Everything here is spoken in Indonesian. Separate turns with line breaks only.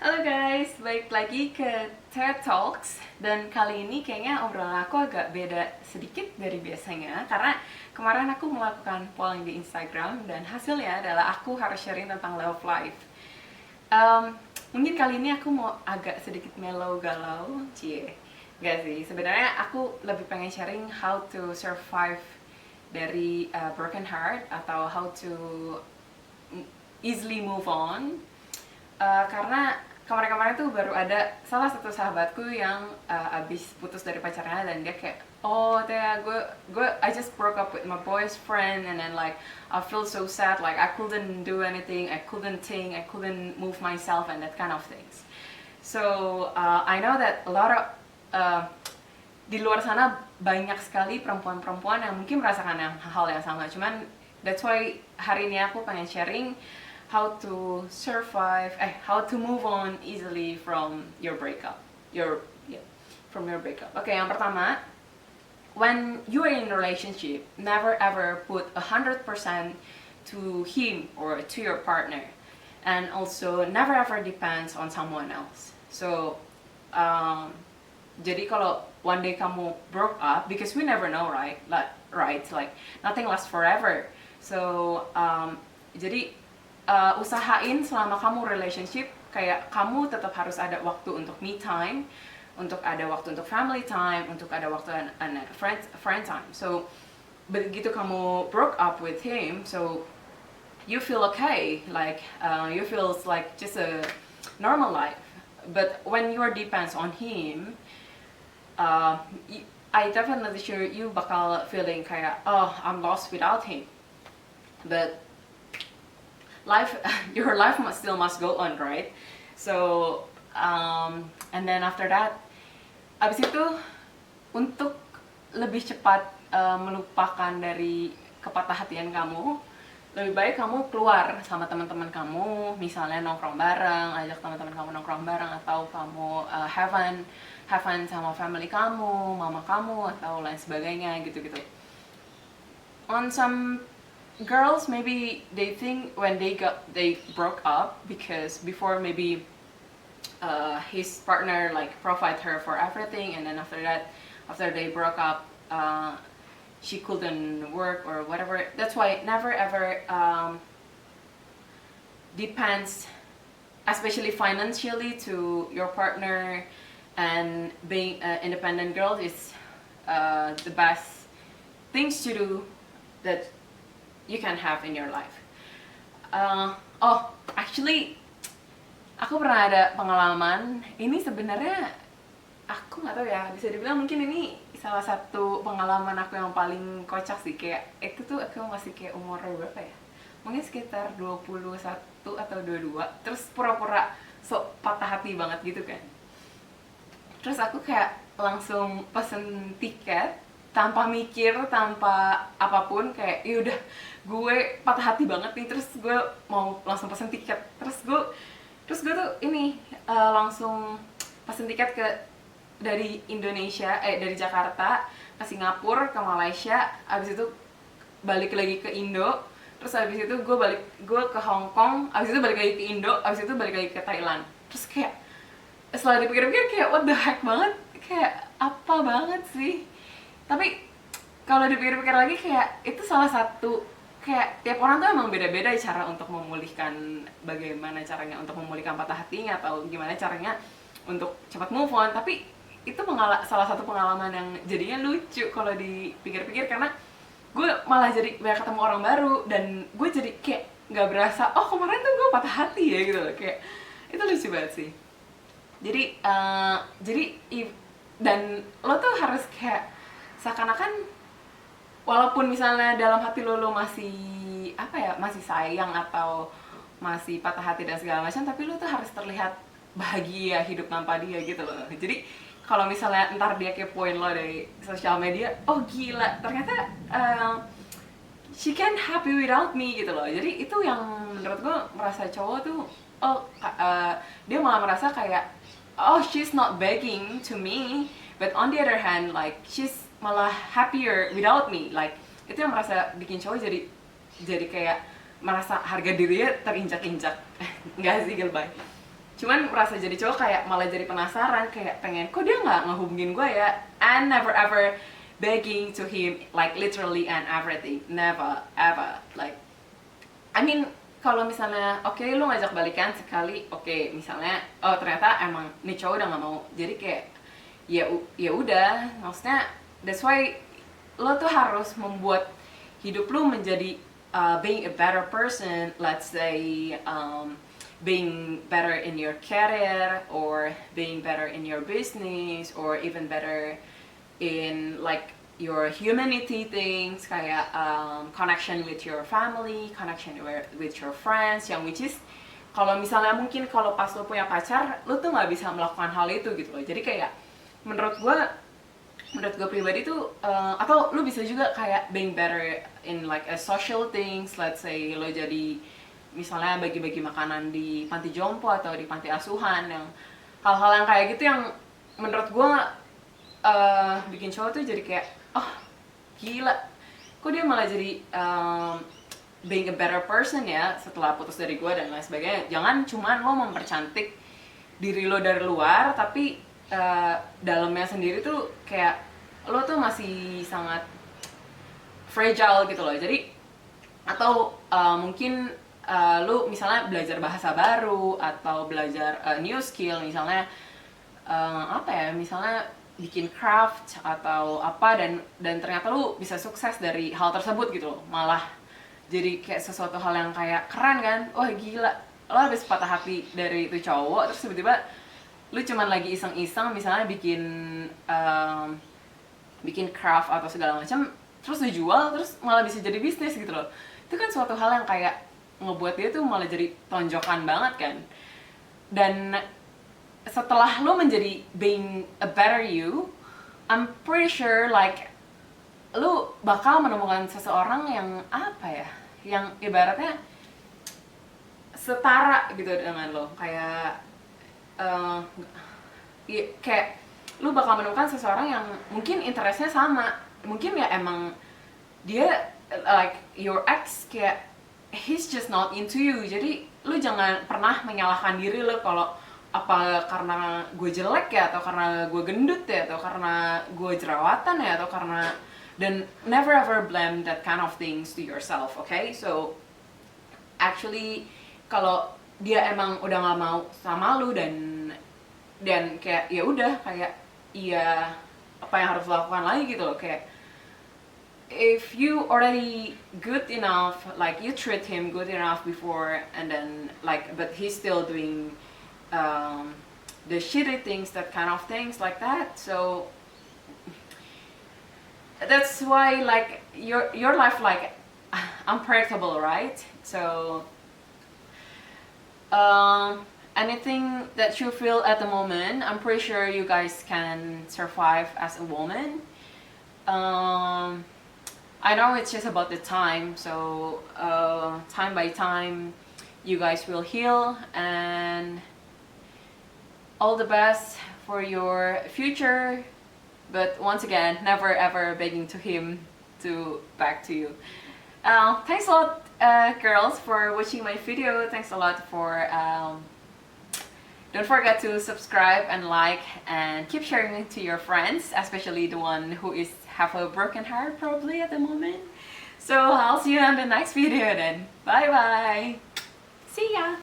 Halo guys, balik lagi ke TED Talks. Dan kali ini kayaknya obrolan aku agak beda sedikit dari biasanya, karena kemarin aku melakukan polling di Instagram dan hasilnya adalah aku harus sharing tentang love life. Em, Mungkin kali ini aku mau agak sedikit mellow galau, cie. Gak sih, sebenarnya aku lebih pengen sharing how to survive dari broken heart, atau how to easily move on. Karena kemarin-kemarin tuh baru ada salah satu sahabatku yang abis putus dari pacarnya, dan dia kayak, oh Teh, gue I just broke up with my boyfriend, and then like I feel so sad, like I couldn't do anything, I couldn't think, I couldn't move myself, and that kind of things. So I know that a lot of uh, di luar sana banyak sekali perempuan-perempuan yang mungkin merasakan hal yang sama. Cuman that's why hari ini aku pengen sharing how to survive, how to move on easily from your breakup. From your breakup. Oke, yang pertama, when you are in a relationship, never ever put 100% to him or to your partner, and also never ever depends on someone else. So jadi kalau one day kamu broke up, because we never know, right? Like nothing lasts forever. So jadi usahain selama kamu relationship, kayak kamu tetap harus ada waktu untuk me time, untuk ada waktu untuk family time, untuk ada waktu and friend time. So begitu kamu broke up with him, so you feel okay, like you feel like just a normal life. But when you are depends on him, I definitely sure you bakal feeling kayak, oh, I'm lost without him. But life, your life still must go on, right? So and then after that, abis itu untuk lebih cepat melupakan dari kepatah hatian kamu, lebih baik kamu keluar sama teman-teman kamu, misalnya nongkrong bareng, ajak teman-teman kamu nongkrong bareng, atau kamu have fun sama family kamu, mama kamu, atau lain sebagainya gitu-gitu. On some girls, maybe they think when they broke up because before maybe his partner like provide her for everything, and then after they broke up, she couldn't work or whatever. That's why never ever depends, especially financially, to your partner. And being an independent girl is the best things to do that you can have in your life. Actually, aku pernah ada pengalaman. Ini sebenarnya aku nggak tahu ya, bisa dibilang mungkin ini salah satu pengalaman aku yang paling kocak sih. Kayak itu tuh aku masih kayak umur berapa ya, mungkin sekitar 21 atau 22, terus pura-pura sok patah hati banget gitu kan. Terus aku kayak langsung pesen tiket tanpa mikir, tanpa apapun, kayak yaudah gue patah hati banget nih, terus gue mau langsung pesen tiket. Terus gue tuh ini langsung pesen tiket dari Indonesia, dari Jakarta ke Singapura, ke Malaysia, abis itu balik lagi ke Indo, terus abis itu gue ke Hong Kong, abis itu balik lagi ke Indo, abis itu balik lagi ke Thailand. Terus kayak setelah dipikir-pikir kayak what the heck banget, kayak apa banget sih. Tapi kalau dipikir-pikir lagi, kayak itu salah satu, kayak tiap orang tuh emang beda-beda cara untuk memulihkan, bagaimana caranya untuk memulihkan patah hatinya, atau gimana caranya untuk cepat move on. Tapi itu salah satu pengalaman yang jadinya lucu kalau dipikir-pikir, karena gue malah jadi banyak ketemu orang baru, dan gue jadi kayak nggak berasa, oh kemarin tuh gue patah hati ya gitu loh. Kayak itu lucu banget sih. Jadi dan lo tuh harus kayak seakan-akan, walaupun misalnya dalam hati lo masih masih sayang atau masih patah hati dan segala macam, tapi lo tuh harus terlihat bahagia hidup tanpa dia gitu loh. Jadi kalau misalnya ntar dia kepoin lo dari sosial media, oh gila ternyata she can't happy without me gitu loh. Jadi itu yang menurut gue merasa cowok tuh, dia malah merasa kayak, oh she's not begging to me, but on the other hand like she's malah happier without me. Like itu yang merasa bikin cowok jadi kayak merasa harga dirinya terinjak-injak. Enggak sih, lebay. Cuman merasa jadi cowok kayak malah jadi penasaran, kayak pengen kok dia nggak ngehubungin gue ya, and never ever begging to him like literally and everything, never ever like I mean kalau misalnya oke, lu ngajak balikan sekali, oke, misalnya oh ternyata emang nih cowok udah nggak mau, jadi kayak ya udah, maksudnya that's why lo tuh harus membuat hidup lu menjadi being a better person, let's say being better in your career or being better in your business or even better in like your humanity things, kayak connection with your family, connection with your friends, yang which is kalau misalnya mungkin kalau pas lo punya pacar lo tuh nggak bisa melakukan hal itu gitu loh. Jadi kayak menurut gue pribadi tuh atau lo bisa juga kayak being better in like a social things, let's say lo jadi misalnya bagi-bagi makanan di panti jompo atau di panti asuhan, yang hal-hal yang kayak gitu yang menurut gue bikin cowok tuh jadi kayak oh gila, kok dia malah jadi being a better person ya setelah putus dari gue dan lain sebagainya. Jangan cuman lo mempercantik diri lo dari luar, tapi dalamnya sendiri tuh kayak lo tuh masih sangat fragile gitu loh. Jadi atau mungkin lu misalnya belajar bahasa baru atau belajar new skill, misalnya apa ya, misalnya bikin craft atau apa, dan ternyata lu bisa sukses dari hal tersebut gitu loh, malah jadi kayak sesuatu hal yang kayak keren kan, wah gila, lo habis patah hati dari itu cowok terus tiba-tiba lu cuman lagi iseng-iseng misalnya bikin craft atau segala macam, terus lu jual, terus malah bisa jadi bisnis gitu loh. Itu kan suatu hal yang kayak ngebuat dia tuh malah jadi tonjokan banget kan. Dan setelah lo menjadi being a better you, I'm pretty sure like lo bakal menemukan seseorang yang apa ya, yang ibaratnya setara gitu dengan lo, kayak kayak lo bakal menemukan seseorang yang mungkin interestnya sama, mungkin ya emang dia like your ex kayak he's just not into you. Jadi lu jangan pernah menyalahkan diri lu kalau apa karena gue jelek ya, atau karena gue gendut ya, atau karena gue jerawatan ya, atau karena, dan never ever blame that kind of things to yourself, okay? So actually kalau dia emang udah nggak mau sama lu dan kayak ya udah, kayak iya apa yang harus lakukan lagi gitu loh, kayak if you already good enough, like you treat him good enough before, and then like but he's still doing the shitty things, that kind of things like that, so that's why like your life like unpredictable, right? So anything that you feel at the moment, I'm pretty sure you guys can survive as a woman. I know it's just about the time, so time by time you guys will heal, and all the best for your future. But once again, never ever begging to him to back to you. Thanks a lot girls for watching my video. Thanks a lot for don't forget to subscribe and like, and keep sharing it to your friends, especially the one who is have a broken heart probably at the moment. So I'll see you on the next video then. Bye bye. See ya.